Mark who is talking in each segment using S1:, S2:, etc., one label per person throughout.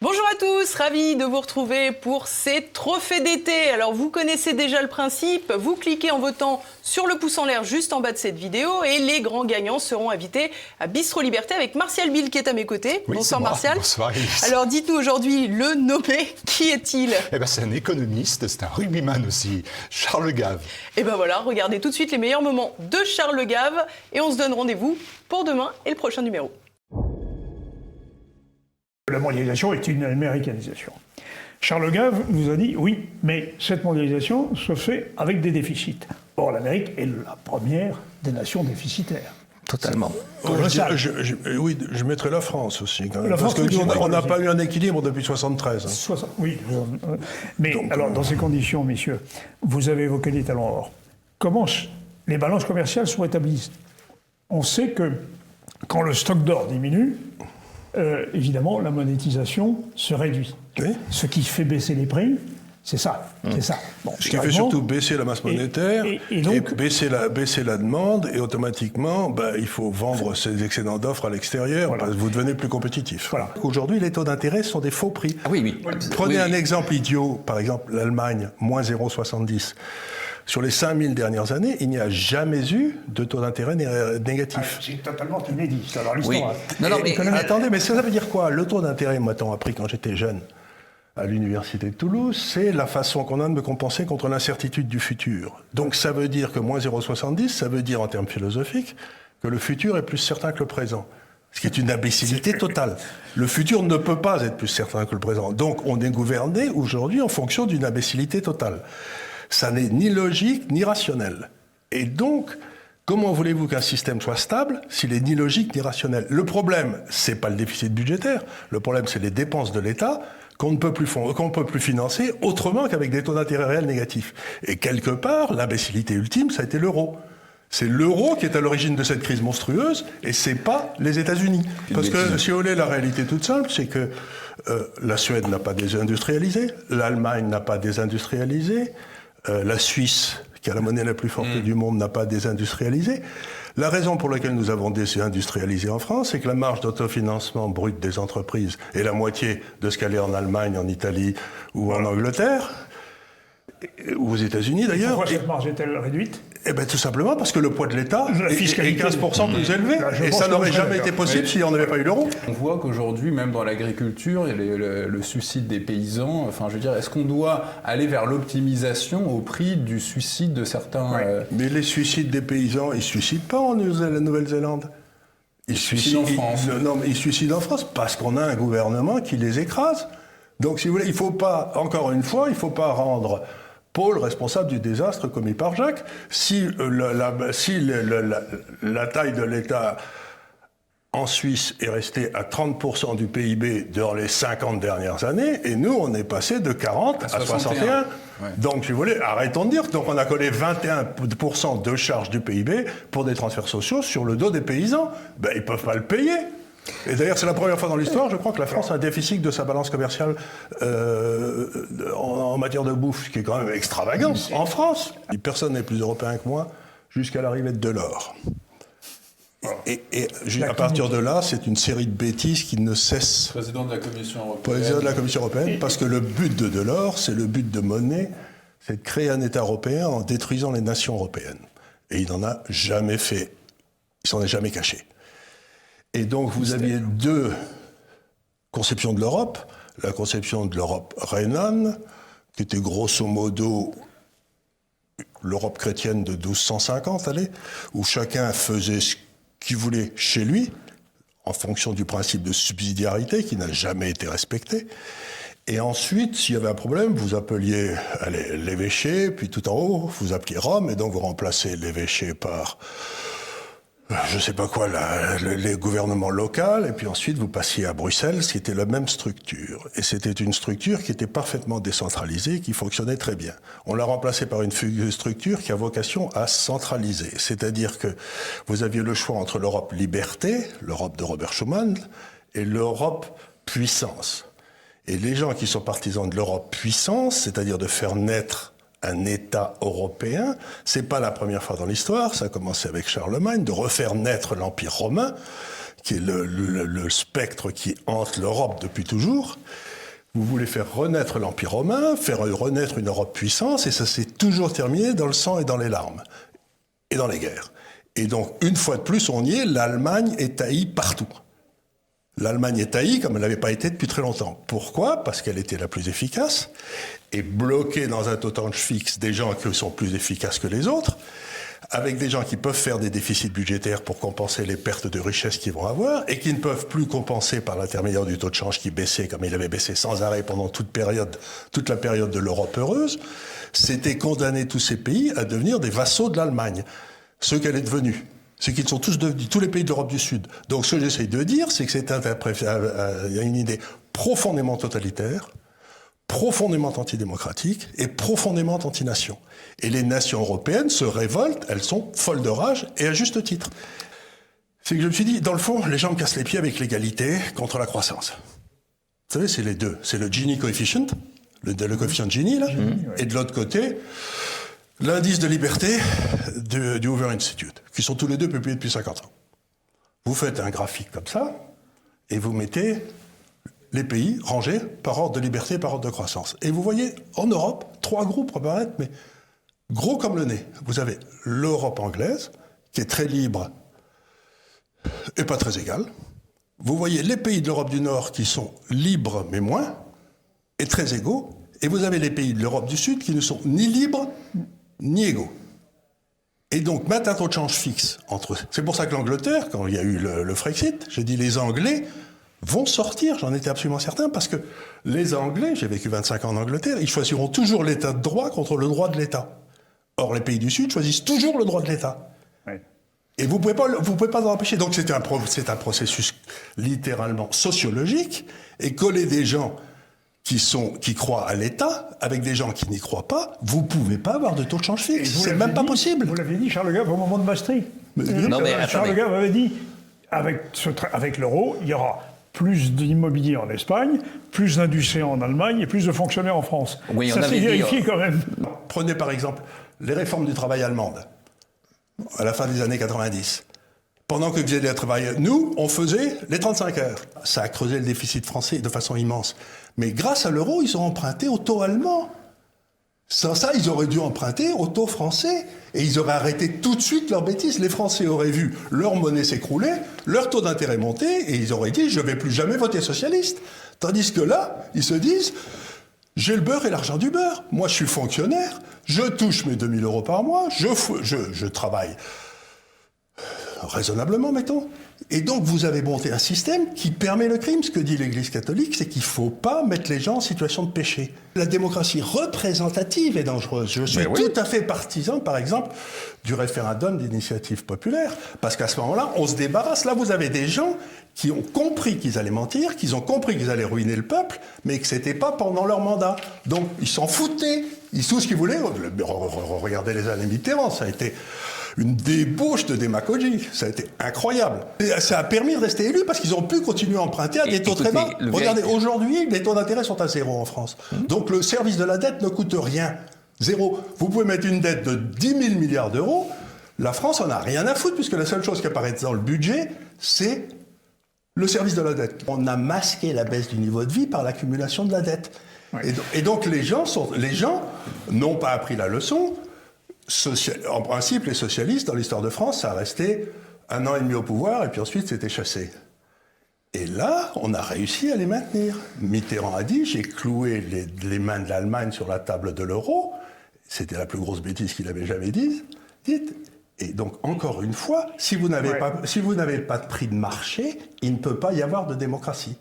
S1: Bonjour à tous, ravi de vous retrouver pour ces trophées d'été. Alors vous connaissez déjà le principe, vous cliquez en votant sur le pouce en l'air juste en bas de cette vidéo et les grands gagnants seront invités à Bistro Liberté avec Martial Bill qui est à mes côtés.
S2: Oui,
S1: bonsoir Martial.
S2: Bonsoir Elise.
S1: Alors dites-nous aujourd'hui le nommé, qui est-il?
S2: C'est un économiste, c'est un rugbyman aussi, Charles Gave.
S1: Et ben voilà, regardez tout de suite les meilleurs moments de Charles Gave et on se donne rendez-vous pour demain et le prochain numéro.
S3: La mondialisation est une américanisation. Charles Gave nous a dit oui, mais cette mondialisation se fait avec des déficits. Or, l'Amérique est la première des nations déficitaires.
S4: Totalement.
S5: Je mettrais la France aussi, quand même.
S3: La
S5: parce
S3: France,
S5: qu'on n'a pas eu un équilibre depuis 73.
S3: Oui. Mais donc, alors, dans ces conditions, messieurs, vous avez évoqué les talons or. Comment les balances commerciales sont établies? On sait que quand le stock d'or diminue, évidemment, la monétisation se réduit.
S5: Oui.
S3: Ce qui fait baisser les prix, c'est ça. C'est ça. Bon,
S5: Ce qui fait surtout baisser la masse monétaire
S3: et donc,
S5: baisser la demande, et automatiquement, il faut vendre ces excédents d'offres à l'extérieur,
S3: Voilà.
S5: parce que vous devenez plus compétitif.
S3: Voilà.
S5: Aujourd'hui, les taux d'intérêt sont des faux prix.
S4: Ah oui.
S5: Prenez un exemple idiot, par exemple l'Allemagne, moins 0,70. Sur les 5000 dernières années, il n'y a jamais eu de taux d'intérêt négatif.
S3: c'est totalement inédit, ça, dans
S4: Oui.
S3: l'histoire.
S4: Non, mais
S5: Attendez, mais ça veut dire quoi? Le taux d'intérêt, moi-t-on appris quand j'étais jeune à l'université de Toulouse, c'est la façon qu'on a de me compenser contre l'incertitude du futur. Donc ça veut dire que moins 0,70, ça veut dire en termes philosophiques que le futur est plus certain que le présent. Ce qui est une imbécilité totale. Le futur ne peut pas être plus certain que le présent. Donc on est gouverné aujourd'hui en fonction d'une imbécilité totale. Ça n'est ni logique ni rationnel. Et donc, comment voulez-vous qu'un système soit stable s'il est ni logique ni rationnel? Le problème, c'est pas le déficit budgétaire. Le problème, c'est les dépenses de l'État qu'on ne peut plus financer autrement qu'avec des taux d'intérêt réels négatifs. Et quelque part, l'imbécilité ultime, ça a été l'euro. C'est l'euro qui est à l'origine de cette crise monstrueuse, et c'est pas les États-Unis. Parce que, si vous voulez, la réalité toute simple, c'est que la Suède n'a pas désindustrialisé, l'Allemagne n'a pas désindustrialisé, la Suisse, qui a la monnaie la plus forte du monde, n'a pas désindustrialisé. La raison pour laquelle nous avons désindustrialisé en France, c'est que la marge d'autofinancement brut des entreprises est la moitié de ce qu'elle est en Allemagne, en Italie ou en Angleterre, ou aux États-Unis d'ailleurs.
S3: Pourquoi cette marge est-elle réduite?
S5: Eh bien, tout simplement parce que le poids de l'État
S3: La
S5: est
S3: fiscalité.
S5: 15% plus élevé.
S3: Là, je
S5: Et
S3: pense
S5: ça
S3: que
S5: n'aurait
S3: vous serez
S5: jamais été
S3: d'accord.
S5: possible si on n'avait pas eu l'euro.
S6: On voit qu'aujourd'hui, même dans l'agriculture, il y a le suicide des paysans. Enfin, je veux dire, est-ce qu'on doit aller vers l'optimisation au prix du suicide de certains
S5: Mais les suicides des paysans, ils ne se suicident pas en Nouvelle-Zélande. Ils se
S6: suicident en France.
S5: Non, mais ils se suicident en France parce qu'on a un gouvernement qui les écrase. Donc, si vous voulez, il ne faut pas, encore une fois, il ne faut pas rendre Paul responsable du désastre commis par Jacques. Si la taille de l'État en Suisse est restée à 30% du PIB dans les 50 dernières années, et nous, on est passé de 40 à 61.
S6: Ouais.
S5: Donc, si vous voulez, arrêtons de dire. Donc, on a collé 21% de charge du PIB pour des transferts sociaux sur le dos des paysans. Ils ne peuvent pas le payer. Et d'ailleurs, c'est la première fois dans l'histoire, je crois, que la France a un déficit de sa balance commerciale en matière de bouffe, qui est quand même extravagant, en France. Et personne n'est plus européen que moi jusqu'à l'arrivée de Delors. Et à partir de là, c'est une série de bêtises qui ne cessent.
S6: Président de la Commission européenne.
S5: Président de la Commission européenne, parce que le but de Delors, c'est le but de Monnet, c'est de créer un État européen en détruisant les nations européennes. Et il n'en a jamais fait. Il s'en est jamais caché. Et donc, vous aviez deux conceptions de l'Europe. La conception de l'Europe rhénane, qui était grosso modo l'Europe chrétienne de 1250, où chacun faisait ce qu'il voulait chez lui, en fonction du principe de subsidiarité qui n'a jamais été respecté. Et ensuite, s'il y avait un problème, vous appeliez l'évêché, puis tout en haut, vous appeliez Rome, et donc vous remplacez l'évêché par je sais pas quoi, les gouvernements locaux, et puis ensuite vous passiez à Bruxelles, ce qui était la même structure. Et c'était une structure qui était parfaitement décentralisée, qui fonctionnait très bien. On l'a remplacée par une structure qui a vocation à centraliser. C'est-à-dire que vous aviez le choix entre l'Europe liberté, l'Europe de Robert Schuman, et l'Europe puissance. Et les gens qui sont partisans de l'Europe puissance, c'est-à-dire de faire naître un État européen, c'est pas la première fois dans l'histoire, ça a commencé avec Charlemagne, de refaire naître l'Empire romain, qui est le spectre qui hante l'Europe depuis toujours. Vous voulez faire renaître l'Empire romain, faire renaître une Europe puissance, et ça s'est toujours terminé dans le sang et dans les larmes, et dans les guerres. Et donc, une fois de plus, on y est, l'Allemagne est haïe partout. L'Allemagne est haïe comme elle n'avait pas été depuis très longtemps. Pourquoi ? Parce qu'elle était la plus efficace, et bloquée dans un totange fixe des gens qui sont plus efficaces que les autres, avec des gens qui peuvent faire des déficits budgétaires pour compenser les pertes de richesse qu'ils vont avoir, et qui ne peuvent plus compenser par l'intermédiaire du taux de change qui baissait, comme il avait baissé sans arrêt pendant toute la période de l'Europe heureuse. C'était condamner tous ces pays à devenir des vassaux de l'Allemagne, ce qu'elle est devenue. Ce qu'ils sont tous devenus, tous les pays d'Europe du Sud. Donc ce que j'essaye de dire, c'est que il y a une idée profondément totalitaire, profondément antidémocratique et profondément anti-nation. Et les nations européennes se révoltent, elles sont folles de rage, et à juste titre. C'est que je me suis dit, dans le fond, les gens me cassent les pieds avec l'égalité contre la croissance. Vous savez, c'est les deux. C'est le Gini coefficient, le coefficient Gini, là, et de l'autre côté, l'indice de liberté du Hoover Institute, qui sont tous les deux publiés depuis 50 ans. Vous faites un graphique comme ça, et vous mettez les pays rangés par ordre de liberté, par ordre de croissance. Et vous voyez, en Europe, 3 groupes apparaître, mais gros comme le nez. Vous avez l'Europe anglaise, qui est très libre et pas très égale. Vous voyez les pays de l'Europe du Nord qui sont libres, mais moins, et très égaux. Et vous avez les pays de l'Europe du Sud qui ne sont ni libres, ni égaux. Et donc, mettre un taux de change fixe entre eux. C'est pour ça que l'Angleterre, quand il y a eu le Frexit, j'ai dit les Anglais vont sortir, j'en étais absolument certain, parce que les Anglais, j'ai vécu 25 ans en Angleterre, ils choisiront toujours l'état de droit contre le droit de l'État. Or, les pays du Sud choisissent toujours le droit de l'État. Oui. Et vous pouvez pas en empêcher. Donc, c'est un processus littéralement sociologique, et coller des gens qui croient à l'État, avec des gens qui n'y croient pas, vous pouvez pas avoir de taux de change fixe. C'est même pas possible.
S3: Vous l'aviez dit, Charles Gave, au moment de Maastricht. Charles Gave avait dit, avec l'euro, il y aura plus d'immobilier en Espagne, plus d'industrie en Allemagne et plus de fonctionnaires en France.
S4: Oui,
S3: ça s'est vérifié quand même.
S5: Prenez par exemple les réformes du travail allemandes, à la fin des années 90. Pendant que vous faisiez le travail, nous, on faisait les 35 heures. Ça a creusé le déficit français de façon immense. Mais grâce à l'euro, ils ont emprunté au taux allemand. Sans ça, ils auraient dû emprunter au taux français. Et ils auraient arrêté tout de suite leurs bêtises. Les Français auraient vu leur monnaie s'écrouler, leur taux d'intérêt monter, et ils auraient dit « je ne vais plus jamais voter socialiste ». Tandis que là, ils se disent « j'ai le beurre et l'argent du beurre. Moi, je suis fonctionnaire, je touche mes 2 000 € par mois, je travaille raisonnablement, mettons. Et donc, vous avez monté un système qui permet le crime. Ce que dit l'Église catholique, c'est qu'il ne faut pas mettre les gens en situation de péché. La démocratie représentative est dangereuse. Je suis tout à fait partisan, par exemple, du référendum d'initiative populaire. Parce qu'à ce moment-là, on se débarrasse. Là, vous avez des gens qui ont compris qu'ils allaient mentir, qu'ils ont compris qu'ils allaient ruiner le peuple, mais que ce n'était pas pendant leur mandat. Donc, ils s'en foutaient. Ils tout ce qu'ils voulaient. Regardez les années Mitterrand, ça a été une débauche de démagogie. Ça a été incroyable. Et ça a permis de rester élus parce qu'ils ont pu continuer à emprunter à des taux très bas. Regardez, aujourd'hui, les taux d'intérêt sont à 0 en France. Donc le service de la dette ne coûte rien. 0. Vous pouvez mettre une dette de 10 000 milliards d'euros. La France en a rien à foutre puisque la seule chose qui apparaît dans le budget, c'est le service de la dette. On a masqué la baisse du niveau de vie par l'accumulation de la dette. Oui. Et donc les gens n'ont pas appris la leçon. En principe, les socialistes, dans l'histoire de France, ça a resté 1 an et demi au pouvoir, et puis ensuite, c'était chassé. Et là, on a réussi à les maintenir. Mitterrand a dit, j'ai cloué les mains de l'Allemagne sur la table de l'euro. C'était la plus grosse bêtise qu'il avait jamais dite. Et donc, encore une fois, si vous n'avez pas de prix de marché, il ne peut pas y avoir de démocratie.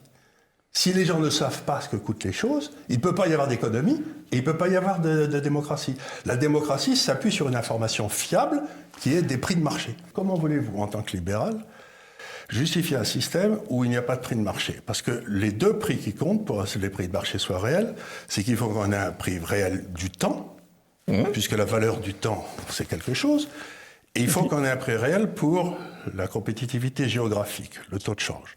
S5: Si les gens ne savent pas ce que coûtent les choses, il ne peut pas y avoir d'économie et il ne peut pas y avoir de démocratie. La démocratie s'appuie sur une information fiable qui est des prix de marché. Comment voulez-vous, en tant que libéral, justifier un système où il n'y a pas de prix de marché? Parce que les deux prix qui comptent pour que les prix de marché soient réels, c'est qu'il faut qu'on ait un prix réel du temps, puisque la valeur du temps, c'est quelque chose, et il faut qu'on ait un prix réel pour la compétitivité géographique, le taux de change.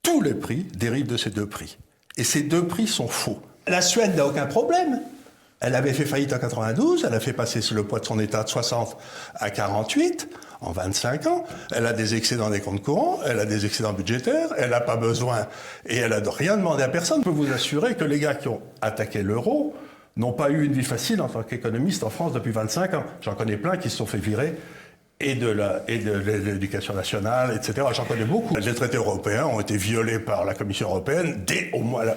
S5: Tous les prix dérivent de ces deux prix. Et ces deux prix sont faux. La Suède n'a aucun problème. Elle avait fait faillite en 92, elle a fait passer le poids de son État de 60 à 48. en 25 ans. Elle a des excédents des comptes courants, elle a des excédents budgétaires, elle n'a pas besoin et elle n'a rien demandé à personne. Je peux vous assurer que les gars qui ont attaqué l'euro n'ont pas eu une vie facile en tant qu'économiste en France depuis 25 ans. J'en connais plein qui se sont fait virer et de l'éducation nationale, etc. J'en connais beaucoup. Les traités européens ont été violés par la Commission européenne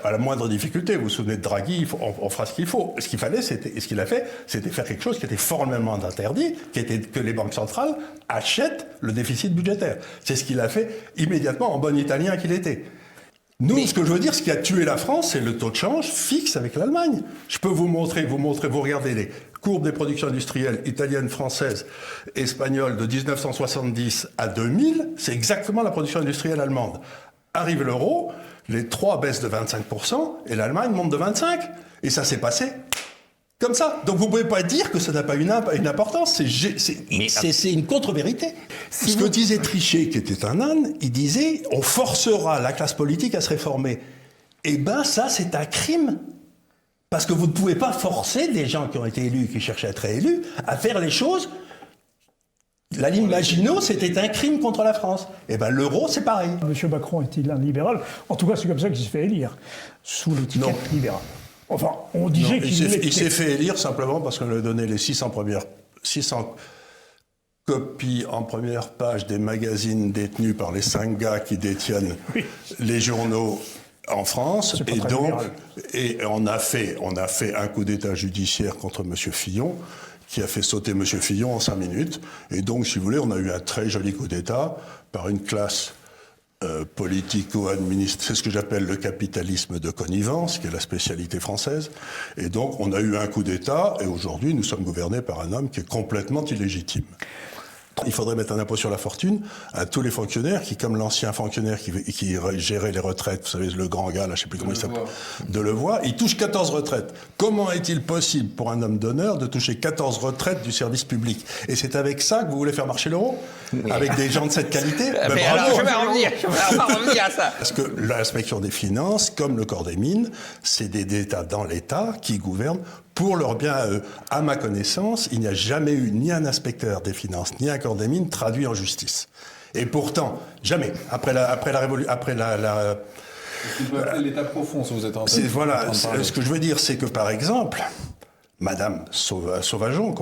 S5: à la moindre difficulté. Vous vous souvenez de Draghi, on fera ce qu'il faut. Ce qu'il fallait, et ce qu'il a fait, c'était faire quelque chose qui était formellement interdit, qui était que les banques centrales achètent le déficit budgétaire. C'est ce qu'il a fait immédiatement en bon italien qu'il était. Nous, ce que je veux dire, ce qui a tué la France, c'est le taux de change fixe avec l'Allemagne. Je peux vous montrer, vous regardez les courbes des productions industrielles italiennes, françaises, espagnoles de 1970 à 2000, c'est exactement la production industrielle allemande. Arrive l'euro, les trois baissent de 25% et l'Allemagne monte de 25%. Et ça s'est passé comme ça. Donc vous ne pouvez pas dire que ça n'a pas une importance. C'est une contre-vérité. Ce que disait Trichet, qui était un âne, il disait on forcera la classe politique à se réformer. Eh bien ça, c'est un crime. Parce que vous ne pouvez pas forcer des gens qui ont été élus, qui cherchaient à être réélus, à faire les choses. La ligne Maginot, c'était un crime contre la France. Eh bien l'euro, c'est pareil.
S3: Monsieur Macron est-il un libéral? En tout cas, c'est comme ça qu'il se fait élire, sous l'étiquette libérale. Enfin, on disait
S5: qu'il s'est fait élire simplement parce qu'on lui a donné les 600 copies en première page des magazines détenus par les 5 gars qui détiennent les journaux en France. Et on a fait un coup d'État judiciaire contre M. Fillon, qui a fait sauter M. Fillon en 5 minutes. Et donc, si vous voulez, on a eu un très joli coup d'État par une classe politico-administrative, c'est ce que j'appelle le capitalisme de connivence, qui est la spécialité française. Et donc, on a eu un coup d'État, et aujourd'hui, nous sommes gouvernés par un homme qui est complètement illégitime. Il faudrait mettre un impôt sur la fortune à tous les fonctionnaires qui, comme l'ancien fonctionnaire qui gérait les retraites, vous savez, le grand gars, là, je ne sais plus comment il s'appelle, Delevoye, il touche 14 retraites. Comment est-il possible pour un homme d'honneur de toucher 14 retraites du service public? Et c'est avec ça que vous voulez faire marcher l'euro? Avec des gens de cette qualité?
S4: Mais alors, je vais revenir à ça.
S5: Parce que l'inspection des finances, comme le corps des mines, c'est des États dans l'État qui gouvernent pour leur bien à eux. À ma connaissance, il n'y a jamais eu ni un inspecteur des finances, ni un corps des mines traduit en justice. Et pourtant, jamais. Après la révolution,
S6: Ce qu'on peut appeler l'état profond, si vous êtes en train de
S5: voilà. Ce que je veux dire, c'est que par exemple, Madame Sauvergeon,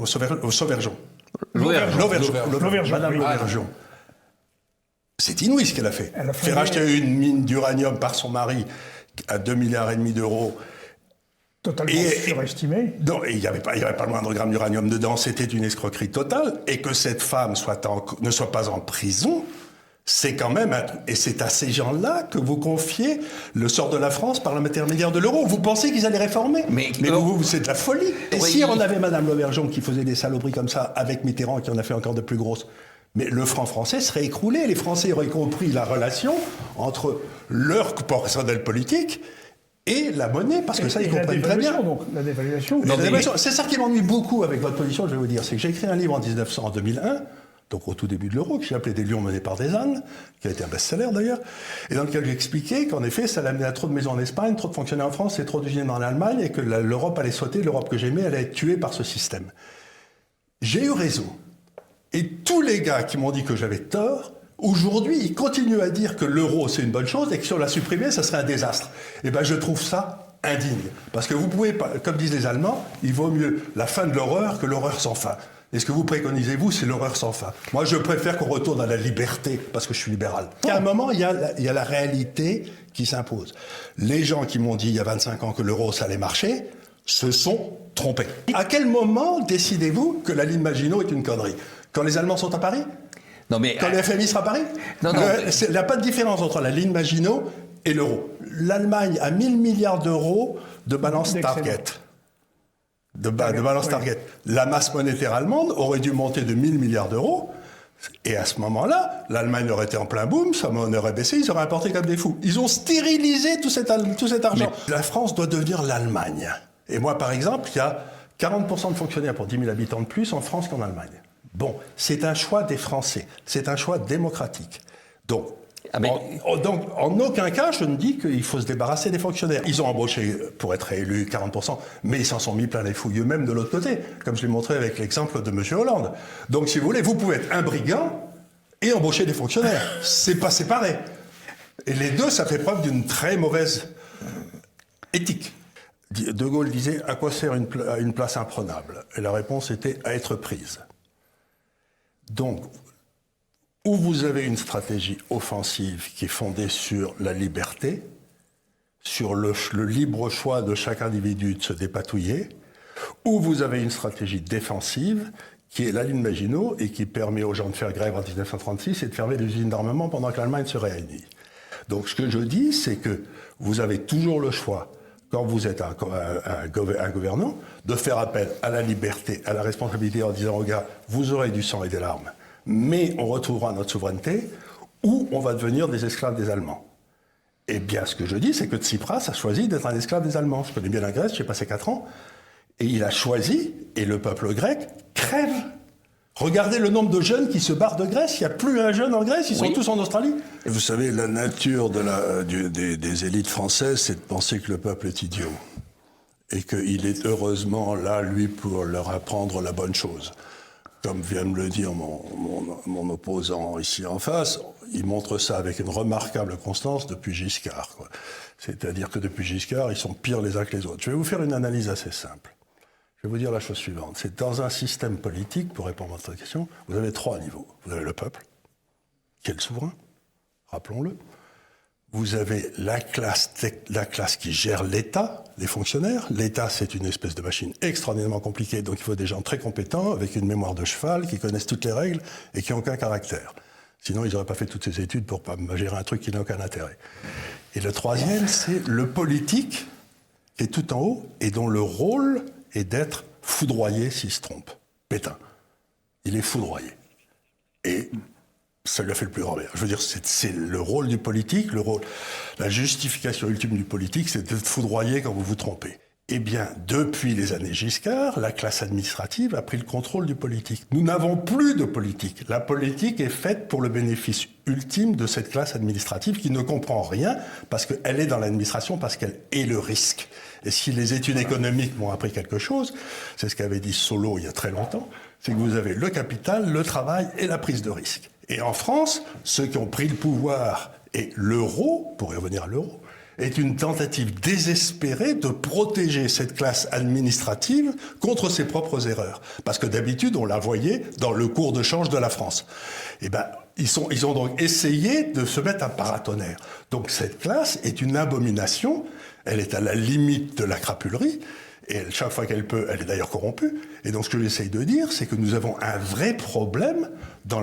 S5: c'est inouï ce qu'elle a fait. Faire acheter une mine d'uranium par son mari à 2,5 milliards d'euros.
S3: Totalement surestimé.
S5: Non, il n'y avait pas le moindre gramme d'uranium dedans, c'était une escroquerie totale. Et que cette femme ne soit pas en prison, c'est quand même et c'est à ces gens-là que vous confiez le sort de la France par l'intermédiaire de l'euro. Vous pensez qu'ils allaient réformer? Mais c'est de la folie. Et si on avait Madame Lauvergeon qui faisait des saloperies comme ça, avec Mitterrand qui en a fait encore de plus grosses, mais le franc français serait écroulé. Les Français auraient compris la relation entre leur personnel politique et la monnaie, parce que ça, ils comprennent très bien.
S3: Donc, la dévaluation.
S5: C'est ça qui m'ennuie beaucoup avec votre position, je vais vous dire. C'est que j'ai écrit un livre en 2001, donc au tout début de l'euro, que j'ai appelé « Des lions menés par des ânes », qui a été un best-seller d'ailleurs, et dans lequel j'expliquais qu'en effet, ça l'amenait à trop de maisons en Espagne, trop de fonctionnaires en France et trop d'usines en Allemagne, et que l'Europe allait sauter, l'Europe que j'aimais, elle allait être tuée par ce système. J'ai eu raison. Et tous les gars qui m'ont dit que j'avais tort, aujourd'hui, ils continuent à dire que l'euro, c'est une bonne chose et que si on l'a supprimé, ça serait un désastre. Eh bien, je trouve ça indigne. Parce que vous pouvez pas, comme disent les Allemands, il vaut mieux la fin de l'horreur que l'horreur sans fin. Et ce que vous préconisez, vous, c'est l'horreur sans fin. Moi, je préfère qu'on retourne à la liberté, parce que je suis libéral. À un moment, il y a la réalité qui s'impose. Les gens qui m'ont dit il y a 25 ans que l'euro, ça allait marcher, se sont trompés. À quel moment décidez-vous que la ligne Maginot est une connerie? Quand les Allemands sont à Paris?
S4: Non, mais
S5: quand le FMI sera à Paris? Il n'y a pas de différence entre la ligne Maginot et l'euro. L'Allemagne a 1 000 milliards d'euros de balance target. De balance target. La masse monétaire allemande aurait dû monter de 1 000 milliards d'euros. Et à ce moment-là, l'Allemagne aurait été en plein boom, sa monnaie aurait baissé, ils auraient importé comme des fous. Ils ont stérilisé tout cet argent. La France doit devenir l'Allemagne. Et moi, par exemple, il y a 40% de fonctionnaires pour 10 000 habitants de plus en France qu'en Allemagne. Bon, c'est un choix des Français, c'est un choix démocratique. Donc, Donc, en aucun cas, je ne dis qu'il faut se débarrasser des fonctionnaires. Ils ont embauché pour être élus 40%, mais ils s'en sont mis plein les fouilles eux-mêmes de l'autre côté, comme je l'ai montré avec l'exemple de M. Hollande. Donc, si vous voulez, vous pouvez être un brigand et embaucher des fonctionnaires. C'est pas séparé. Et les deux, ça fait preuve d'une très mauvaise éthique. De Gaulle disait « À quoi sert une place imprenable ?» Et la réponse était « À être prise ». Donc, où vous avez une stratégie offensive qui est fondée sur la liberté, sur le libre choix de chaque individu de se dépatouiller, ou vous avez une stratégie défensive qui est la ligne Maginot et qui permet aux gens de faire grève en 1936 et de fermer des usines d'armement pendant que l'Allemagne se réunit. Donc ce que je dis, c'est que vous avez toujours le choix, quand vous êtes un gouvernant, de faire appel à la liberté, à la responsabilité en disant aux gars, vous aurez du sang et des larmes, mais on retrouvera notre souveraineté, ou on va devenir des esclaves des Allemands. Eh bien, ce que je dis, c'est que Tsipras a choisi d'être un esclave des Allemands. Je connais bien la Grèce, j'y ai passé 4 ans, et il a choisi, et le peuple grec crève. Regardez le nombre de jeunes qui se barrent de Grèce. Il n'y a plus un jeune en Grèce, ils sont tous en Australie.
S7: Et vous savez, la nature des élites françaises, c'est de penser que le peuple est idiot. Et qu'il est heureusement là, lui, pour leur apprendre la bonne chose. Comme vient me le dire mon opposant ici en face, il montre ça avec une remarquable constance depuis Giscard, quoi. C'est-à-dire que depuis Giscard, ils sont pires les uns que les autres. Je vais vous faire une analyse assez simple. Je vais vous dire la chose suivante. C'est dans un système politique, pour répondre à votre question, vous avez 3 niveaux. Vous avez le peuple, qui est le souverain, rappelons-le. Vous avez la classe qui gère l'État, les fonctionnaires. L'État, c'est une espèce de machine extraordinairement compliquée, donc il faut des gens très compétents, avec une mémoire de cheval, qui connaissent toutes les règles et qui n'ont aucun caractère. Sinon, ils n'auraient pas fait toutes ces études pour pas gérer un truc qui n'a aucun intérêt. Et le troisième, c'est le politique, qui est tout en haut, et dont le rôle est d'être foudroyé s'il se trompe. Pétain. Il est foudroyé. Et ça lui a fait le plus grand bien. Je veux dire, c'est le rôle du politique, la justification ultime du politique, c'est d'être foudroyé quand vous vous trompez. Eh bien, depuis les années Giscard, la classe administrative a pris le contrôle du politique. Nous n'avons plus de politique. La politique est faite pour le bénéfice ultime de cette classe administrative qui ne comprend rien parce qu'elle est dans l'administration, parce qu'elle est le risque. Et si les études économiques m'ont appris quelque chose, c'est ce qu'avait dit Solow il y a très longtemps, c'est que vous avez le capital, le travail et la prise de risque. Et en France, ceux qui ont pris le pouvoir et l'euro, pour y revenir à l'euro, est une tentative désespérée de protéger cette classe administrative contre ses propres erreurs. Parce que d'habitude, on la voyait dans le cours de change de la France. Eh ben, ils ont donc essayé de se mettre un paratonnerre. Donc cette classe est une abomination, elle est à la limite de la crapulerie, et chaque fois qu'elle peut, elle est d'ailleurs corrompue. Et donc ce que j'essaye de dire, c'est que nous avons un vrai problème dans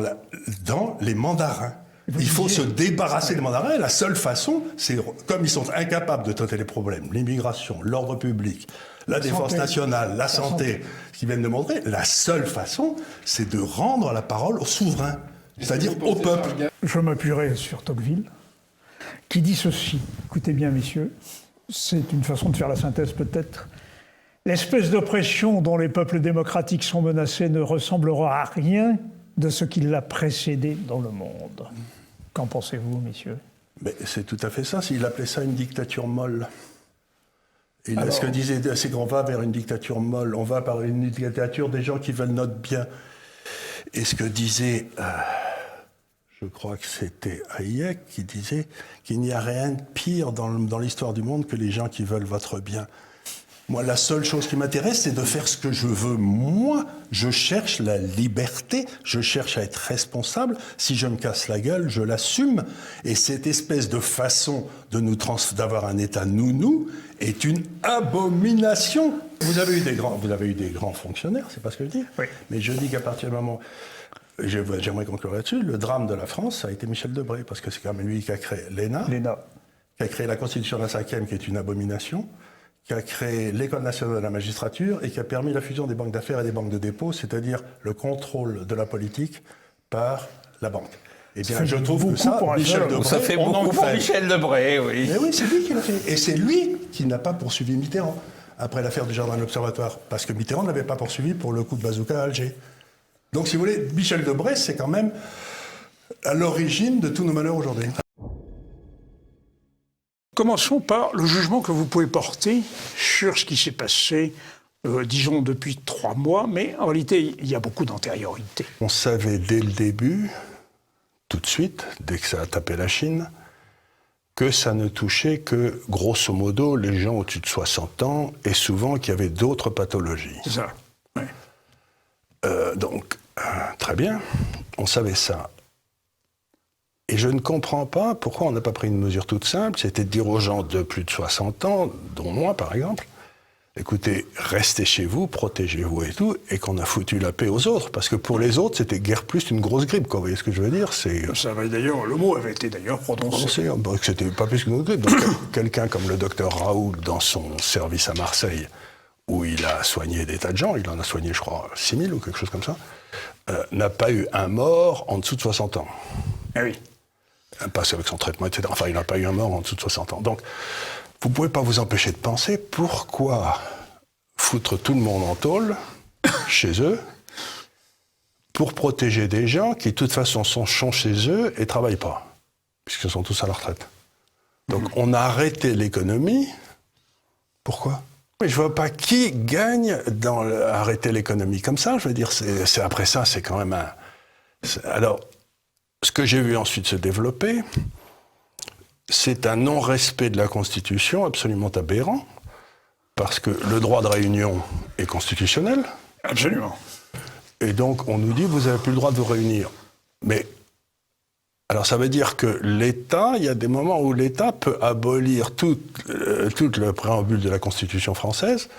S7: les mandarins. Il faut se débarrasser des mandarins, et la seule façon, c'est, comme ils sont incapables de traiter les problèmes, l'immigration, l'ordre public, la défense nationale, la santé, ce qu'ils viennent de montrer, la seule façon, c'est de rendre la parole aux souverains, c'est-à-dire au peuple.
S3: Je m'appuierai sur Tocqueville, qui dit ceci. Écoutez bien, messieurs, c'est une façon de faire la synthèse peut-être. L'espèce d'oppression dont les peuples démocratiques sont menacés ne ressemblera à rien de ce qui l'a précédé dans le monde. Qu'en pensez-vous, messieurs?
S5: Mais c'est tout à fait ça. Il appelait ça une dictature molle. Ce que disait, c'est qu'on va vers une dictature molle. On va par une dictature des gens qui veulent notre bien. Et ce que disait, je crois que c'était Hayek, qui disait qu'il n'y a rien de pire dans l'histoire du monde que les gens qui veulent votre bien. Moi, la seule chose qui m'intéresse, c'est de faire ce que je veux. Moi, je cherche la liberté, je cherche à être responsable. Si je me casse la gueule, je l'assume. Et cette espèce de façon d'avoir un État nounou est une abomination. Vous avez eu des grands fonctionnaires, c'est pas ce que je dis.
S3: Oui.
S5: Mais je dis qu'à partir du moment... J'aimerais conclure là-dessus. Le drame de la France, ça a été Michel Debré, parce que c'est quand même lui qui a créé l'ENA, qui a créé la Constitution de la 5e, qui est une abomination, qui a créé l'École nationale de la magistrature et qui a permis la fusion des banques d'affaires et des banques de dépôt, c'est-à-dire le contrôle de la politique par la banque. Eh bien, je trouve que ça, Michel Debré,
S4: ça fait beaucoup pour Michel Debré, oui.
S5: Mais oui, c'est lui qui l'a fait. Et c'est lui qui n'a pas poursuivi Mitterrand après l'affaire du Jardin de l'Observatoire, parce que Mitterrand n'avait pas poursuivi pour le coup de bazooka à Alger. Donc, si vous voulez, Michel Debré, c'est quand même à l'origine de tous nos malheurs aujourd'hui.
S3: commençons par le jugement que vous pouvez porter sur ce qui s'est passé, disons, depuis 3 mois, mais en réalité, il y a beaucoup d'antériorité.
S5: On savait dès le début, tout de suite, dès que ça a tapé la Chine, que ça ne touchait que, grosso modo, les gens au-dessus de 60 ans, et souvent qu'il y avait d'autres pathologies.
S3: C'est ça. Ouais.
S5: Donc, très bien, on savait ça. Et je ne comprends pas pourquoi on n'a pas pris une mesure toute simple, c'était de dire aux gens de plus de 60 ans, dont moi par exemple, écoutez, restez chez vous, protégez-vous et tout, et qu'on a foutu la paix aux autres. Parce que pour les autres, c'était guère plus une grosse grippe, quoi. Vous voyez ce que je veux dire?
S3: Ça va d'ailleurs, le mot avait été d'ailleurs prononcé.
S5: C'était pas plus qu'une grosse grippe. Donc, quelqu'un comme le docteur Raoult, dans son service à Marseille, où il a soigné des tas de gens, il en a soigné, je crois, 6000 ou quelque chose comme ça, n'a pas eu un mort en dessous de 60 ans.
S3: Ah oui.
S5: Passé avec son traitement, etc. Enfin, il n'a pas eu un mort en dessous de 60 ans. Donc, vous ne pouvez pas vous empêcher de penser pourquoi foutre tout le monde en tôle, chez eux, pour protéger des gens qui, de toute façon, sont chez eux et ne travaillent pas, puisqu'ils sont tous à la retraite. Donc, on a arrêté l'économie. Pourquoi? Mais je ne vois pas qui gagne dans arrêter l'économie comme ça. Je veux dire, après ça, c'est quand même un... Alors, ce que j'ai vu ensuite se développer, c'est un non-respect de la Constitution absolument aberrant, parce que le droit de réunion est constitutionnel.
S3: Absolument.
S5: Et donc, on nous dit, vous n'avez plus le droit de vous réunir. Mais, alors ça veut dire que l'État, il y a des moments où l'État peut abolir tout le préambule de la Constitution française,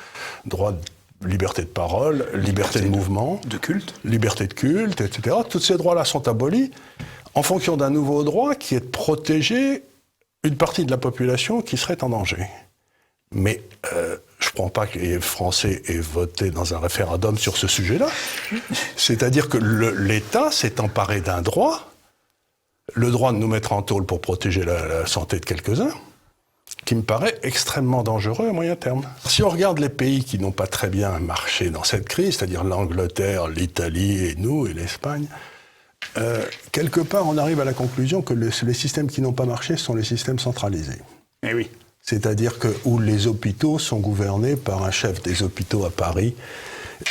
S5: droit de liberté de parole, liberté de mouvement,
S3: de culte,
S5: liberté de culte, etc. Tous ces droits-là sont abolis en fonction d'un nouveau droit qui est de protéger une partie de la population qui serait en danger. Mais je ne comprends pas que les Français aient voté dans un référendum sur ce sujet-là. C'est-à-dire que l'État s'est emparé d'un droit, le droit de nous mettre en tôle pour protéger la santé de quelques-uns, qui me paraît extrêmement dangereux à moyen terme. Si on regarde les pays qui n'ont pas très bien marché dans cette crise, c'est-à-dire l'Angleterre, l'Italie et nous, et l'Espagne, quelque part on arrive à la conclusion que les systèmes qui n'ont pas marché sont les systèmes centralisés.
S3: Eh oui.
S5: C'est-à-dire que où les hôpitaux sont gouvernés par un chef des hôpitaux à Paris,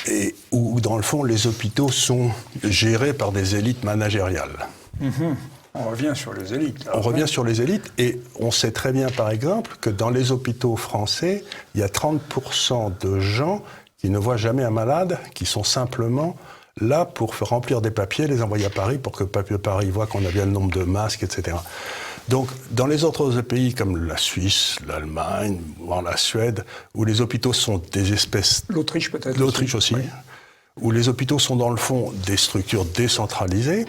S5: et où dans le fond les hôpitaux sont gérés par des élites managériales.
S3: Mm-hmm. On revient sur les élites.
S5: On revient sur les élites, et on sait très bien, par exemple, que dans les hôpitaux français, il y a 30% de gens qui ne voient jamais un malade, qui sont simplement là pour faire remplir des papiers, les envoyer à Paris, pour que Paris voit qu'on a bien le nombre de masques, etc. Donc, dans les autres pays comme la Suisse, l'Allemagne, voire la Suède, où les hôpitaux sont des espèces...
S3: L'Autriche peut-être.
S5: L'Autriche aussi.
S3: Oui.
S5: Où les hôpitaux sont dans le fond des structures décentralisées,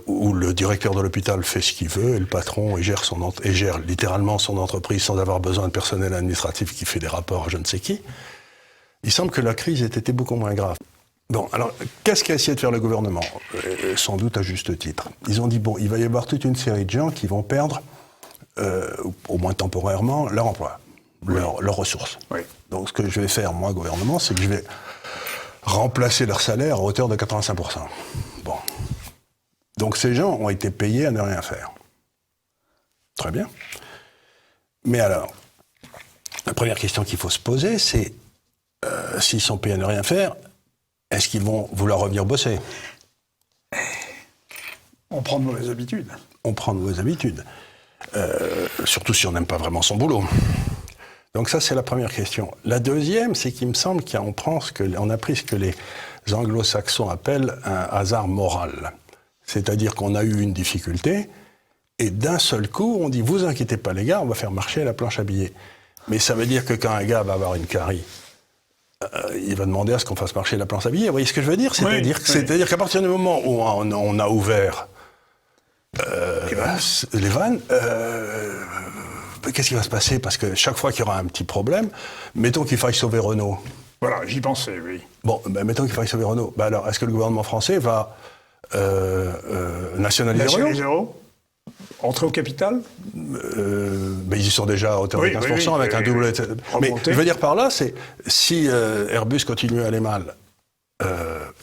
S5: où le directeur de l'hôpital fait ce qu'il veut, et le patron gère littéralement son entreprise sans avoir besoin de personnel administratif qui fait des rapports à je ne sais qui. Il semble que la crise ait été beaucoup moins grave. Bon, alors, qu'est-ce qu'a essayé de faire le gouvernement ? Sans doute à juste titre. Ils ont dit, bon, il va y avoir toute une série de gens qui vont perdre, au moins temporairement, leur emploi, leurs ressources.
S3: Oui.
S5: Donc, ce que je vais faire, moi, gouvernement, c'est que je vais remplacer leur salaire à hauteur de 85%. Bon. Donc, ces gens ont été payés à ne rien faire. Très bien. Mais alors, la première question qu'il faut se poser, c'est, s'ils sont payés à ne rien faire, est-ce qu'ils vont vouloir revenir bosser ?
S3: On prend de mauvaises habitudes.
S5: On prend de mauvaises habitudes. Surtout si on n'aime pas vraiment son boulot. Donc ça, c'est la première question. La deuxième, c'est qu'il me semble qu'on a pris ce que les anglo-saxons appellent un hasard moral. C'est-à-dire qu'on a eu une difficulté, et d'un seul coup, on dit « Vous inquiétez pas les gars, on va faire marcher la planche à billets ». Mais ça veut dire que quand un gars va avoir une carie, il va demander à ce qu'on fasse marcher la planche à billets. Vous voyez ce que je veux dire ? C'est-à-dire qu'à partir du moment où on a ouvert les vannes, qu'est-ce qui va se passer ? Parce que chaque fois qu'il y aura un petit problème, mettons qu'il faille sauver Renault.
S3: Voilà, j'y pensais, oui.
S5: Bon, mettons qu'il faille sauver Renault. Alors, est-ce que le gouvernement français va nationaliser Renault ?
S3: Entrer au capital ?
S5: Ils y sont déjà à hauteur de 15% avec un double... Mais je veux dire par là, c'est si Airbus continue à aller mal,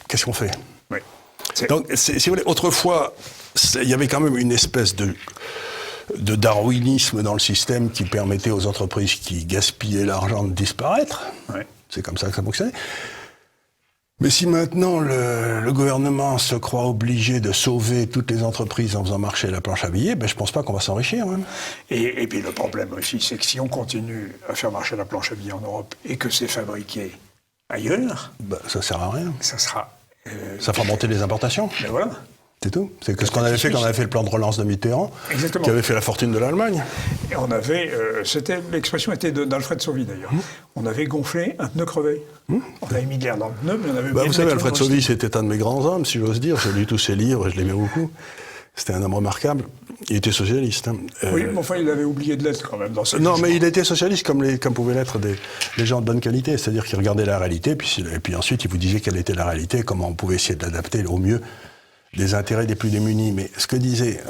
S5: qu'est-ce qu'on fait ?
S3: Oui.
S5: Donc, si vous voulez, autrefois, il y avait quand même une espèce de de darwinisme dans le système qui permettait aux entreprises qui gaspillaient l'argent de disparaître.
S3: Ouais.
S5: C'est comme ça que ça fonctionnait. Mais si maintenant le gouvernement se croit obligé de sauver toutes les entreprises en faisant marcher la planche à billets, ben je pense pas qu'on va s'enrichir. Même.
S3: Et puis le problème aussi, c'est que si on continue à faire marcher la planche à billets en Europe et que c'est fabriqué ailleurs,
S5: Ben, ça sert à rien.
S3: ça sera...
S5: Ça fera monter les importations.
S3: Ben voilà.
S5: C'est tout. C'est que ce qu'on avait fait quand on avait fait le plan de relance de Mitterrand,
S3: Exactement.
S5: qui avait fait la fortune de l'Allemagne.
S3: Et on avait, l'expression était d'Alfred Sauvy d'ailleurs. On avait gonflé un pneu crevé. On avait mis de l'air dans le pneu, mais on avait.
S5: Bah, vous savez,
S3: mettre
S5: Alfred
S3: dans le
S5: Sauvy, c'était un de mes grands hommes, si j'ose dire. J'ai lu tous ses livres, je l'aimais beaucoup. C'était un homme remarquable. Il était socialiste. Hein.
S3: Oui, mais enfin, il avait oublié de l'être quand même dans ce
S5: Non, mais il était socialiste comme pouvaient l'être des gens de bonne qualité. C'est-à-dire qu'il regardait la réalité, et puis ensuite il vous disait quelle était la réalité, et comment on pouvait essayer de l'adapter au mieux des intérêts des plus démunis. Mais ce que disait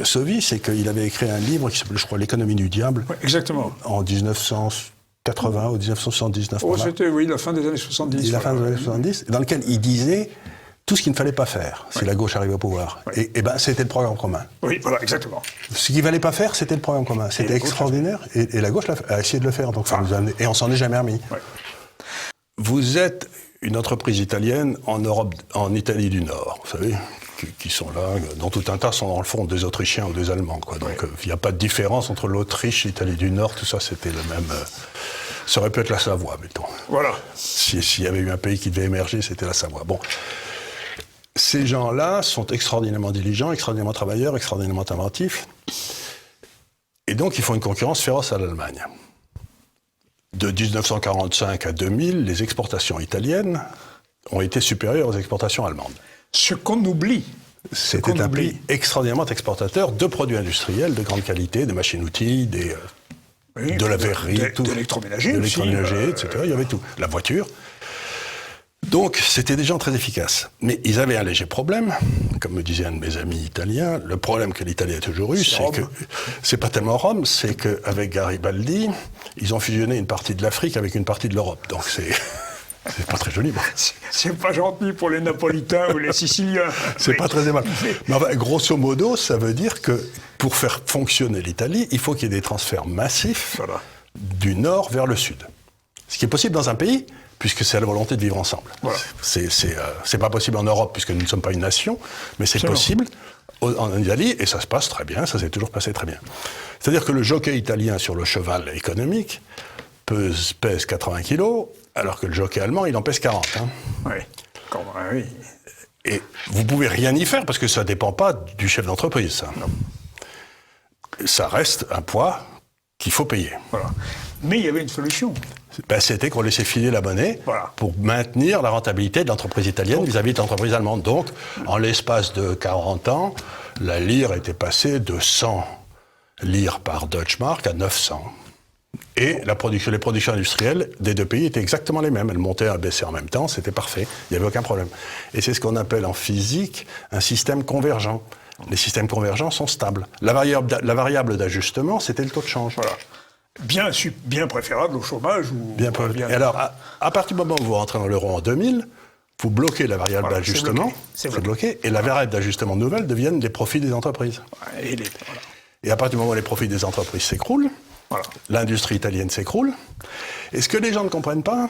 S5: Sauvy, c'est qu'il avait écrit un livre qui s'appelait, je crois, L'économie du diable.
S3: Oui, exactement.
S5: En 1980 ou 1979.
S3: Oh,
S5: voilà.
S3: c'était, oui, la fin des années 70.
S5: La fin des années 70, dans lequel il disait tout ce qu'il ne fallait pas faire si la gauche arrivait au pouvoir.
S3: Oui.
S5: Et ben, c'était le programme commun.
S3: Oui, voilà, exactement.
S5: Ce qu'il ne fallait pas faire, c'était le programme commun. C'était
S3: la gauche
S5: extraordinaire. Et la gauche a essayé de le faire. Donc ça nous a amené, et on s'en est jamais remis.
S3: Ouais.
S5: Vous êtes une entreprise italienne en Europe, en Italie du Nord, vous savez, qui sont là, dont tout un tas sont dans le fond des Autrichiens ou des Allemands. Quoi. Donc il n'y a pas de différence entre l'Autriche, l'Italie du Nord, tout ça, c'était le même. Ça aurait pu être la Savoie, mettons.
S3: Voilà.
S5: S'il y avait eu un pays qui devait émerger, c'était la Savoie. Bon. Ces gens-là sont extraordinairement diligents, extraordinairement travailleurs, extraordinairement inventifs. Et donc, ils font une concurrence féroce à l'Allemagne. De 1945 à 2000, les exportations italiennes ont été supérieures aux exportations allemandes.
S3: Ce qu'on oublie.
S5: C'était un pays extraordinairement exportateur de produits industriels de grande qualité, des machines-outils, de la verrerie,
S3: de l'électroménager,
S5: etc. Il y avait tout. La voiture. Donc, c'était des gens très efficaces. Mais ils avaient un léger problème, comme me disait un de mes amis italiens. Le problème que l'Italie a toujours eu, c'est que c'est pas tellement Rome, c'est qu'avec Garibaldi, ils ont fusionné une partie de l'Afrique avec une partie de l'Europe. Donc c'est pas très joli. Bon.
S3: C'est pas gentil pour les Napolitains ou les Siciliens.
S5: C'est pas très aimable. Mais enfin, grosso modo, ça veut dire que pour faire fonctionner l'Italie, il faut qu'il y ait des transferts massifs du nord vers le sud. Ce qui est possible dans un pays, puisque c'est la volonté de vivre ensemble. Voilà. C'est pas possible en Europe, puisque nous ne sommes pas une nation, mais c'est possible en Italie, et ça se passe très bien, ça s'est toujours passé très bien. C'est-à-dire que le jockey italien sur le cheval économique pèse 80 kilos, alors que le jockey allemand, il en pèse 40. Hein.
S3: Oui. Oui.
S5: Et vous pouvez rien y faire, parce que ça ne dépend pas du chef d'entreprise, ça. Non. Ça reste un poids qu'il faut payer.
S3: Voilà. Mais il y avait une solution.
S5: Ben, c'était qu'on laissait filer la monnaie pour maintenir la rentabilité de l'entreprise italienne vis-à-vis de l'entreprise allemande. Donc, en l'espace de 40 ans, la lire était passée de 100 lire par Deutschmark à 900. Et les productions industrielles des deux pays étaient exactement les mêmes. Elles montaient et baissaient en même temps, c'était parfait, il n'y avait aucun problème. Et c'est ce qu'on appelle en physique un système convergent. Les systèmes convergents sont stables. La variable d'ajustement, c'était le taux de change.
S3: Voilà. Bien préférable au chômage ou...
S5: Et alors, à partir du moment où vous rentrez dans l'euro en 2000, vous bloquez la variable d'ajustement, c'est bloqué, et la variable d'ajustement nouvelle deviennent les profits des entreprises. Et à partir du moment où les profits des entreprises s'écroulent, l'industrie italienne s'écroule. Et ce que les gens ne comprennent pas,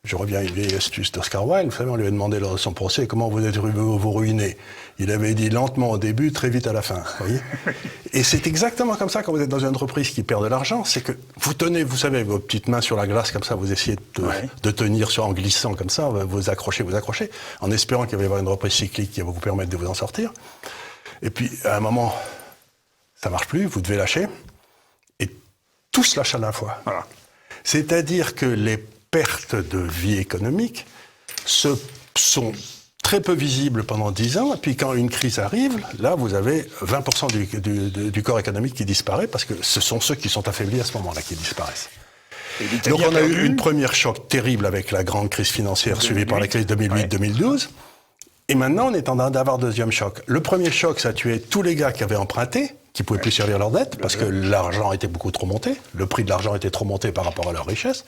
S5: je reviens à une vieille astuce d'Oscar Wilde, vous savez, on lui a demandé lors de son procès comment vous êtes vous ruiner. Il avait dit lentement au début, très vite à la fin. Vous voyez. Et c'est exactement comme ça quand vous êtes dans une entreprise qui perd de l'argent, c'est que vous tenez, vous savez, vos petites mains sur la glace comme ça, vous essayez de tenir en glissant comme ça, vous accrochez, en espérant qu'il va y avoir une reprise cyclique qui va vous permettre de vous en sortir. Et puis, à un moment, ça marche plus, vous devez lâcher, et tout se lâche à la fois. Voilà. C'est-à-dire que les pertes de vie économique sont très peu visibles pendant 10 ans, et puis quand une crise arrive, là, vous avez 20% du corps économique qui disparaît, parce que ce sont ceux qui sont affaiblis à ce moment-là qui disparaissent. Donc on a eu une première choc terrible avec la grande crise financière suivie par la crise 2008-2012, et maintenant on est en train d'avoir un deuxième choc. Le premier choc, ça a tué tous les gars qui avaient emprunté, qui ne pouvaient plus servir leur dette, parce que l'argent était beaucoup trop monté, le prix de l'argent était trop monté par rapport à leur richesse.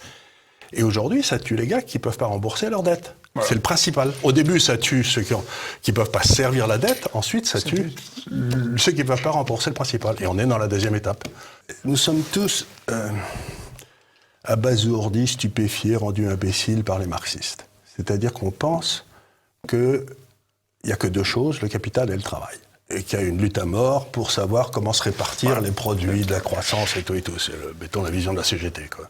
S5: Et aujourd'hui, ça tue les gars qui ne peuvent pas rembourser leurs dettes.
S3: Voilà.
S5: C'est le principal. Au début, ça tue ceux qui ne peuvent pas servir la dette. Ensuite, ça tue ceux qui ne peuvent pas rembourser le principal. Et on est dans la deuxième étape. Nous sommes tous abasourdis, stupéfiés, rendus imbéciles par les marxistes. C'est-à-dire qu'on pense qu'il n'y a que deux choses, le capital et le travail. Et qu'il y a une lutte à mort pour savoir comment se répartir les produits de la croissance et tout et tout. C'est, mettons, la vision de la CGT, quoi.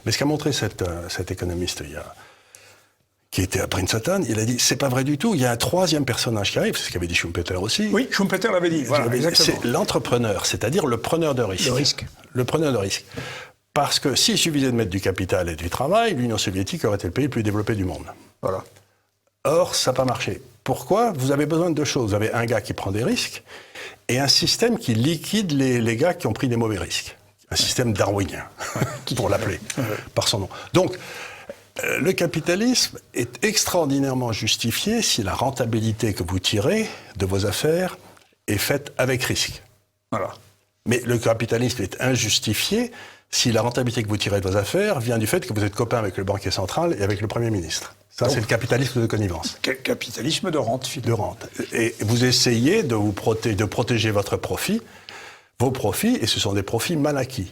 S5: Mais ce qu'a montré cet économiste qui était à Princeton, il a dit, c'est pas vrai du tout, il y a un troisième personnage qui arrive, c'est ce qu'avait dit Schumpeter aussi.
S3: Oui, Schumpeter l'avait dit, voilà, exactement.
S5: C'est l'entrepreneur, c'est-à-dire le preneur de risque.
S3: Le risque.
S5: Le preneur de risque. Parce que s'il suffisait de mettre du capital et du travail, l'Union soviétique aurait été le pays le plus développé du monde. Voilà. Or, ça n'a pas marché. Pourquoi ? Vous avez besoin de deux choses. Vous avez un gars qui prend des risques et un système qui liquide les gars qui ont pris des mauvais risques. Un système darwinien, pour l'appeler par son nom. Donc, le capitalisme est extraordinairement justifié si la rentabilité que vous tirez de vos affaires est faite avec risque. Voilà. Mais le capitalisme est injustifié si la rentabilité que vous tirez de vos affaires vient du fait que vous êtes copain avec le banquier central et avec le Premier ministre. Ça, c'est le capitalisme de connivence.
S3: Capitalisme de rente, finalement.
S5: De rente. Et vous essayez de protéger votre profit, vos profits, et ce sont des profits mal acquis.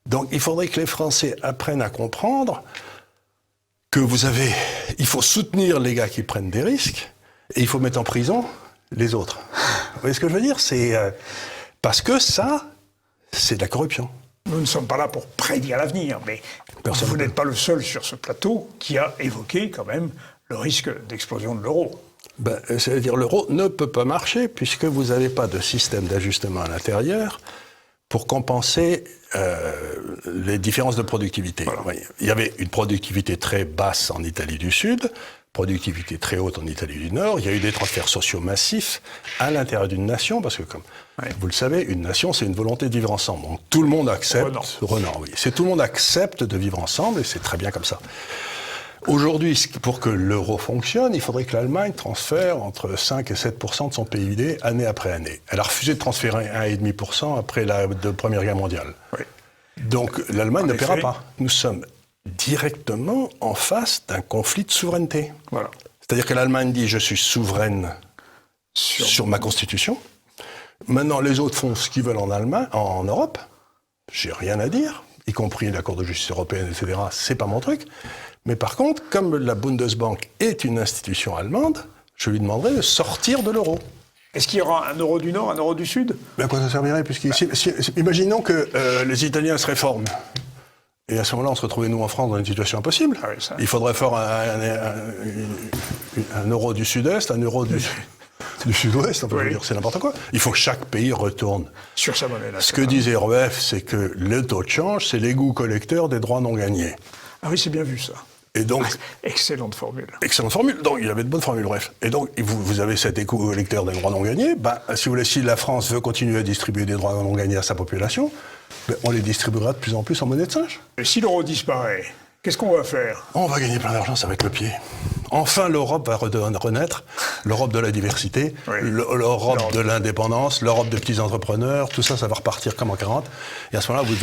S5: Donc, il faudrait que les Français apprennent à comprendre que il faut soutenir les gars qui prennent des risques, et il faut mettre en prison les autres. Vous voyez ce que je veux dire ? C'est parce que ça, c'est de la corruption.
S3: Nous ne sommes pas là pour prédire l'avenir, mais vous n'êtes pas le seul sur ce plateau qui a évoqué quand même le risque d'explosion de l'euro.
S5: C'est-à-dire l'euro ne peut pas marcher puisque vous n'avez pas de système d'ajustement à l'intérieur pour compenser les différences de productivité. Voilà. Oui. Il y avait une productivité très basse en Italie du Sud, productivité très haute en Italie du Nord. Il y a eu des transferts sociaux massifs à l'intérieur d'une nation, parce que comme vous le savez, une nation, c'est une volonté de vivre ensemble. Donc tout le monde accepte... Renan, oui. Tout le monde accepte de vivre ensemble, et c'est très bien comme ça. Aujourd'hui, pour que l'euro fonctionne, il faudrait que l'Allemagne transfère entre 5 et 7% de son PIB année après année. Elle a refusé de transférer 1,5% après la Première Guerre mondiale. Oui. Donc l'Allemagne ne paiera pas. Nous sommes directement en face d'un conflit de souveraineté. Voilà. C'est-à-dire que l'Allemagne dit « je suis souveraine sur ma constitution ». Maintenant, les autres font ce qu'ils veulent en Europe. J'ai rien à dire, y compris la Cour de justice européenne, etc. C'est pas mon truc. Mais par contre, comme la Bundesbank est une institution allemande, je lui demanderai de sortir de l'euro.
S3: Est-ce qu'il y aura un euro du Nord, un euro du Sud ?
S5: À quoi ça servirait ? Imaginons que les Italiens se réforment. Et à ce moment-là, on se retrouvait, nous, en France, dans une situation impossible. Ah oui, il faudrait faire un euro du Sud-Est, un euro du Sud-Ouest, on peut dire, c'est n'importe quoi. Il faut que chaque pays retourne
S3: sur sa monnaie.
S5: Ce que disait REF, c'est que le taux de change, c'est l'égout collecteur des droits non gagnés.
S3: Ah oui, c'est bien vu, ça.
S5: Et donc,
S3: excellente formule.
S5: Excellente formule. Donc, il y avait de bonnes formules, bref. Et donc, vous avez cet égout collecteur des droits non gagnés. Si vous voulez, si la France veut continuer à distribuer des droits non gagnés à sa population, on les distribuera de plus en plus en monnaie de singe.
S3: Et si l'euro disparaît, qu'est-ce qu'on va faire ?
S5: On va gagner plein d'argent, ça avec le pied. Enfin, l'Europe va renaître. L'Europe de la diversité, l'Europe de l'indépendance, l'Europe des petits entrepreneurs, tout ça, ça va repartir comme en 40. Et à ce moment-là, vous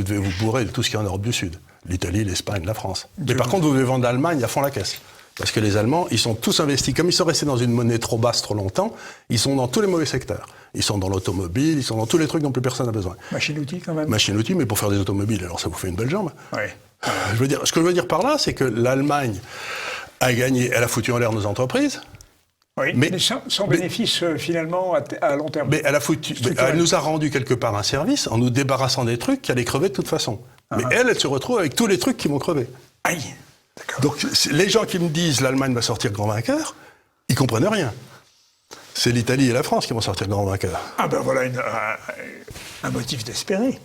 S5: devez vous bourrer de tout ce qu'il y a en Europe du Sud. L'Italie, l'Espagne, la France. Mais par contre, vous devez vendre l'Allemagne à fond la caisse. Parce que les Allemands, ils sont tous investis. Comme ils sont restés dans une monnaie trop basse trop longtemps, ils sont dans tous les mauvais secteurs. Ils sont dans l'automobile, ils sont dans tous les trucs dont plus personne n'a besoin.
S3: Machine-outil, quand même.
S5: Machine-outil, mais pour faire des automobiles, alors ça vous fait une belle jambe.
S3: Ouais.
S5: Ce que je veux dire par là, c'est que l'Allemagne a gagné, elle a foutu en l'air nos entreprises.
S3: Oui, mais sans bénéfice, finalement, à long terme.
S5: Mais elle nous a rendu quelque part un service en nous débarrassant des trucs qui allaient crever de toute façon. Mais elle se retrouve avec tous les trucs qui vont crever.
S3: Aïe. D'accord.
S5: Donc, les gens qui me disent l'Allemagne va sortir grand vainqueur, ils comprennent rien. C'est l'Italie et la France qui vont sortir grand vainqueur.
S3: Ah ben voilà un motif d'espérer.